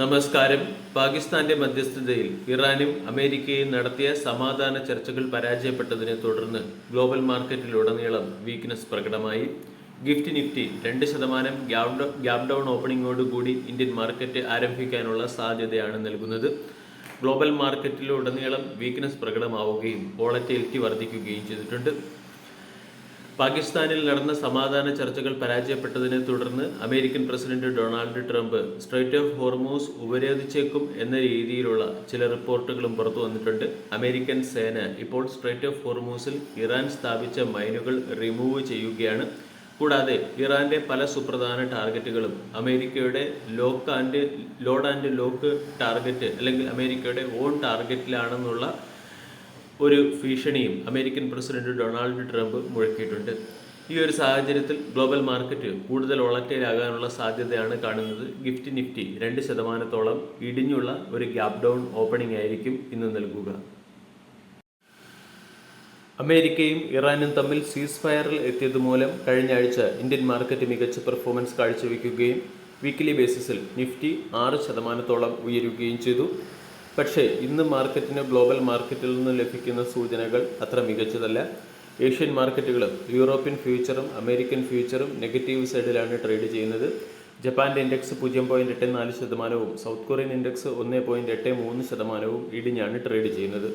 നമസ്കാരം. പാകിസ്ഥാന്റെ മധ്യസ്ഥതയിൽ ഇറാനും അമേരിക്കയും നടത്തിയ സമാധാന ചർച്ചകൾ പരാജയപ്പെട്ടതിനെ തുടർന്ന് ഗ്ലോബൽ മാർക്കറ്റിലുടനീളം വീക്ക്നെസ് പ്രകടമായി. ഗിഫ്റ്റ് നിഫ്റ്റി 2% ഗ്യാപ് ഡൗൺ ഓപ്പണിംഗോടുകൂടി ഇന്ത്യൻ മാർക്കറ്റ് ആരംഭിക്കാനുള്ള സാധ്യതയാണ് നൽകുന്നത്. ഗ്ലോബൽ മാർക്കറ്റിലുടനീളം വീക്ക്നെസ് പ്രകടമാവുകയും വോളറ്റിലിറ്റി വർദ്ധിക്കുകയും ചെയ്തിട്ടുണ്ട്. പാകിസ്ഥാനിൽ നടന്ന സമാധാന ചർച്ചകൾ പരാജയപ്പെട്ടതിനെ തുടർന്ന് American president Donald Trump strait of Hormuz ഉപരോധിച്ചേക്കും എന്ന രീതിയിലുള്ള ചില റിപ്പോർട്ടുകളും പുറത്തു വന്നിട്ടുണ്ട്. അമേരിക്കൻ സേന ഇപ്പോൾ സ്ട്രെയ്റ്റ് ഓഫ് ഹോർമൂസിൽ ഇറാൻ സ്ഥാപിച്ച മൈനുകൾ റിമൂവ് ചെയ്യുകയാണ്. കൂടാതെ ഇറാന്റെ പല സുപ്രധാന ടാർഗറ്റുകളും അമേരിക്കയുടെ ലോഡ് ആൻഡ് ലോക്ക് ടാർഗറ്റ് അല്ലെങ്കിൽ അമേരിക്കയുടെ ഓൺ ടാർഗറ്റിലാണെന്നുള്ള ഒരു ഭീഷണിയും അമേരിക്കൻ പ്രസിഡന്റ് ഡൊണാൾഡ് ട്രംപ് മുഴക്കിയിട്ടുണ്ട്. ഈ ഒരു സാഹചര്യത്തിൽ ഗ്ലോബൽ മാർക്കറ്റ് കൂടുതൽ വോളറ്റൈലാകാനുള്ള സാധ്യതയാണ് കാണുന്നത്. ഗിഫ്റ്റ് നിഫ്റ്റി 2% ഇടിഞ്ഞുള്ള ഒരു ഗ്യാപ് ഡൗൺ ഓപ്പണിംഗ് ആയിരിക്കും ഇന്ന് നൽകുക. അമേരിക്കയും ഇറാനും തമ്മിൽ സീസ് ഫയറിൽ എത്തിയതുമൂലം കഴിഞ്ഞ ആഴ്ച ഇന്ത്യൻ മാർക്കറ്റ് മികച്ച പെർഫോമൻസ് കാഴ്ചവെക്കുകയും വീക്കിലി ബേസിസിൽ നിഫ്റ്റി 6% ഉയരുകയും ചെയ്തു. പക്ഷേ ഇന്ന് മാർക്കറ്റിന് ഗ്ലോബൽ മാർക്കറ്റിൽ നിന്ന് ലഭിക്കുന്ന സൂചനകൾ അത്ര മികച്ചതല്ല. ഏഷ്യൻ മാർക്കറ്റുകളും യൂറോപ്യൻ ഫ്യൂച്ചറും അമേരിക്കൻ ഫ്യൂച്ചറും നെഗറ്റീവ് സൈഡിലാണ് ട്രേഡ് ചെയ്യുന്നത്. ജപ്പാൻ്റെ ഇൻഡെക്സ് 0.84%, സൗത്ത് കൊറിയൻ ഇൻഡെക്സ് 1.83% ഇടിഞ്ഞാണ് ട്രേഡ് ചെയ്യുന്നത്.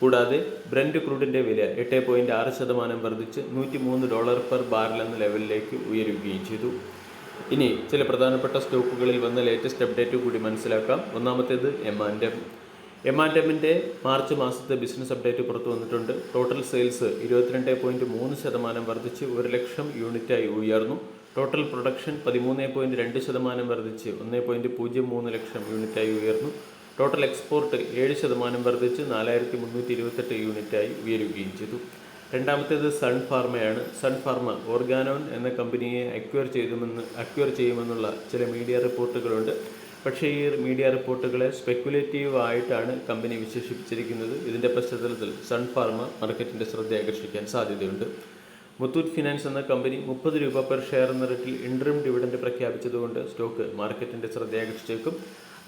കൂടാതെ ബ്രന്റ് ക്രൂഡിൻ്റെ വില 8.6% വർദ്ധിച്ച് $103 പെർ ബാരൽ എന്ന ലെവലിലേക്ക് ഉയരുകയും ചെയ്തു. ഇനി ചില പ്രധാനപ്പെട്ട സ്റ്റോക്കുകളിൽ വന്ന ലേറ്റസ്റ്റ് അപ്ഡേറ്റ് കൂടി മനസ്സിലാക്കാം. ഒന്നാമത്തേത് എം&എമ്മിൻ്റെ മാർച്ച് മാസത്തെ ബിസിനസ് അപ്ഡേറ്റ് പുറത്തു വന്നിട്ടുണ്ട്. ടോട്ടൽ സെയിൽസ് 22.3% വർദ്ധിച്ച് 1 ലക്ഷം യൂണിറ്റായി ഉയർന്നു. ടോട്ടൽ പ്രൊഡക്ഷൻ 13.2% വർദ്ധിച്ച് 1.03 ലക്ഷം യൂണിറ്റായി ഉയർന്നു. ടോട്ടൽ എക്സ്പോർട്ട് 7% വർദ്ധിച്ച് 4328 യൂണിറ്റായി ഉയരുകയും ചെയ്തു. രണ്ടാമത്തേത് സൺ ഫാർമയാണ്. സൺ ഫാർമ ഓർഗാനോൺ എന്ന കമ്പനിയെ അക്വയർ ചെയ്യുമെന്നുള്ള ചില മീഡിയ റിപ്പോർട്ടുകളുണ്ട്. പക്ഷേ ഈ മീഡിയ റിപ്പോർട്ടുകളെ സ്പെക്കുലേറ്റീവ് ആയിട്ടാണ് കമ്പനി വിശേഷിപ്പിച്ചിരിക്കുന്നത്. ഇതിൻ്റെ പശ്ചാത്തലത്തിൽ സൺ ഫാർമ മാർക്കറ്റിൻ്റെ ശ്രദ്ധ ആകർഷിക്കാൻ സാധ്യതയുണ്ട്. മുത്തൂറ്റ് ഫിനാൻസ് എന്ന കമ്പനി 30 രൂപ പെർ ഷെയർ എന്ന റേറ്റിൽ ഇൻട്രീം ഡിവിഡൻഡ് പ്രഖ്യാപിച്ചതുകൊണ്ട് സ്റ്റോക്ക് മാർക്കറ്റിൻ്റെ ശ്രദ്ധ ആകർഷിച്ചേക്കും.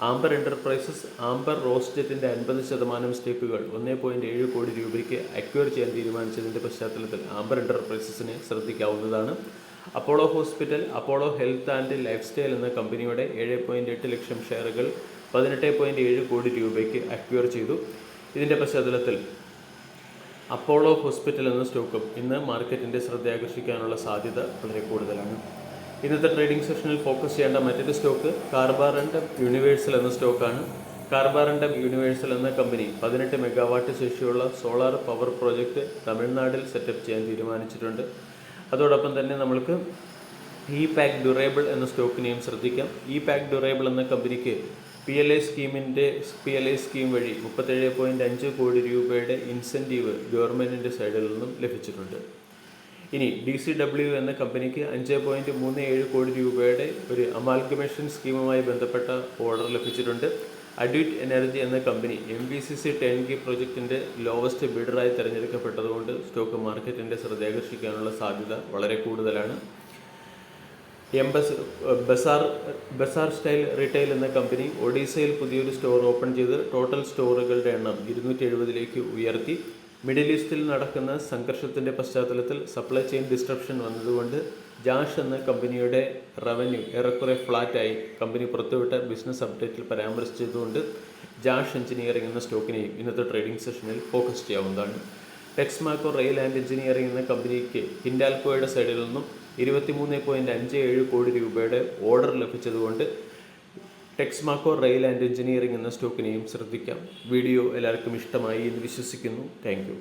ആംബർ എൻ്റർപ്രൈസസ് ആംബർ റോസ്ജെറ്റിൻ്റെ 50% സ്റ്റേക്കുകൾ 1.7 കോടി രൂപയ്ക്ക് അക്വയർ ചെയ്യാൻ തീരുമാനിച്ചതിൻ്റെ പശ്ചാത്തലത്തിൽ ആംബർ എൻ്റർപ്രൈസസിനെ ശ്രദ്ധിക്കാവുന്നതാണ്. അപ്പോളോ ഹോസ്പിറ്റൽ, അപ്പോളോ ഹെൽത്ത് ആൻഡ് ലൈഫ് സ്റ്റൈൽ എന്ന കമ്പനിയുടെ 7.8 ലക്ഷം ഷെയറുകൾ 18.7 കോടി രൂപയ്ക്ക് അക്വയർ ചെയ്തു. ഇതിൻ്റെ പശ്ചാത്തലത്തിൽ അപ്പോളോ ഹോസ്പിറ്റൽ എന്ന സ്റ്റോക്കും ഇന്ന് മാർക്കറ്റിൻ്റെ ശ്രദ്ധ ആകർഷിക്കാനുള്ള സാധ്യത വളരെ കൂടുതലാണ്. ഇന്നത്തെ ട്രേഡിംഗ് സെഷനിൽ ഫോക്കസ് ചെയ്യേണ്ട മറ്റൊരു സ്റ്റോക്ക് കാർബാറണ്ടം യൂണിവേഴ്സൽ എന്ന സ്റ്റോക്കാണ്. കാർബാറണ്ടം യൂണിവേഴ്സൽ എന്ന കമ്പനി 18 മെഗാവാട്ട് ശേഷിയുള്ള സോളാർ പവർ പ്രോജക്റ്റ് തമിഴ്നാട്ടിൽ സെറ്റപ്പ് ചെയ്യാൻ തീരുമാനിച്ചിട്ടുണ്ട്. അതോടൊപ്പം തന്നെ നമ്മൾക്ക് ഇ പാക്ക് ഡ്യൂറേബിൾ എന്ന സ്റ്റോക്കിനെയും ശ്രദ്ധിക്കാം. ഇ പാക്ക് ഡ്യൂറേബിൾ എന്ന കമ്പനിക്ക് PLI സ്കീം വഴി 37.5 കോടി രൂപയുടെ ഇൻസെൻറ്റീവ് ഗവൺമെൻറ്റിൻ്റെ സൈഡിൽ നിന്നും ലഭിച്ചിട്ടുണ്ട്. ഇനി DCW എന്ന കമ്പനിക്ക് 5.37 കോടി രൂപയുടെ ഒരു അമാൽഗമേഷൻ സ്കീമുമായി ബന്ധപ്പെട്ട ഓർഡർ ലഭിച്ചിട്ടുണ്ട്. അഡ്യൂറ്റ് എനർജി എന്ന കമ്പനി MVCC 10G പ്രോജക്റ്റിൻ്റെ ലോവസ്റ്റ് ബിഡറായി തിരഞ്ഞെടുക്കപ്പെട്ടതുകൊണ്ട് സ്റ്റോക്ക് മാർക്കറ്റിൻ്റെ ശ്രദ്ധ ആകർഷിക്കാനുള്ള സാധ്യത വളരെ കൂടുതലാണ്. ബസാർ സ്റ്റൈൽ റീറ്റെയിൽ എന്ന കമ്പനി ഒഡീസയിൽ പുതിയൊരു സ്റ്റോർ ഓപ്പൺ ചെയ്ത് ടോട്ടൽ സ്റ്റോറുകളുടെ എണ്ണം 270 ഉയർത്തി. മിഡിൽ ഈസ്റ്റിൽ നടക്കുന്ന സംഘർഷത്തിൻ്റെ പശ്ചാത്തലത്തിൽ സപ്ലൈ ചെയിൻ ഡിസ്ട്രപ്ഷൻ വന്നതുകൊണ്ട് ജാഷ് എന്ന കമ്പനിയുടെ റവന്യൂ ഏറെക്കുറെ ഫ്ലാറ്റായി കമ്പനി പുറത്തുവിട്ട ബിസിനസ് അപ്ഡേറ്റിൽ പരാമർശിച്ചതുകൊണ്ട് ജാഷ് എഞ്ചിനീയറിംഗ് എന്ന സ്റ്റോക്കിനെയും ഇന്നത്തെ ട്രേഡിംഗ് സെഷനിൽ ഫോക്കസ് ചെയ്യാവുന്നതാണ്. ടെക്സ്മാക്കോ റെയിൽ ആൻഡ് എഞ്ചിനീയറിംഗ് എന്ന കമ്പനിക്ക് ഹിൻഡാൽകോയുടെ സൈഡിൽ നിന്നും 23.57 കോടി രൂപയുടെ ഓർഡർ ലഭിച്ചതുകൊണ്ട് ടെക്സ്മാക്കോ റെയിൽ ആൻഡ് എഞ്ചിനീയറിംഗ് എന്ന സ്റ്റോക്കിനെയും ശ്രദ്ധിക്കാം. വീഡിയോ എല്ലാവർക്കും ഇഷ്ടമായി എന്ന് വിശ്വസിക്കുന്നു. Thank U.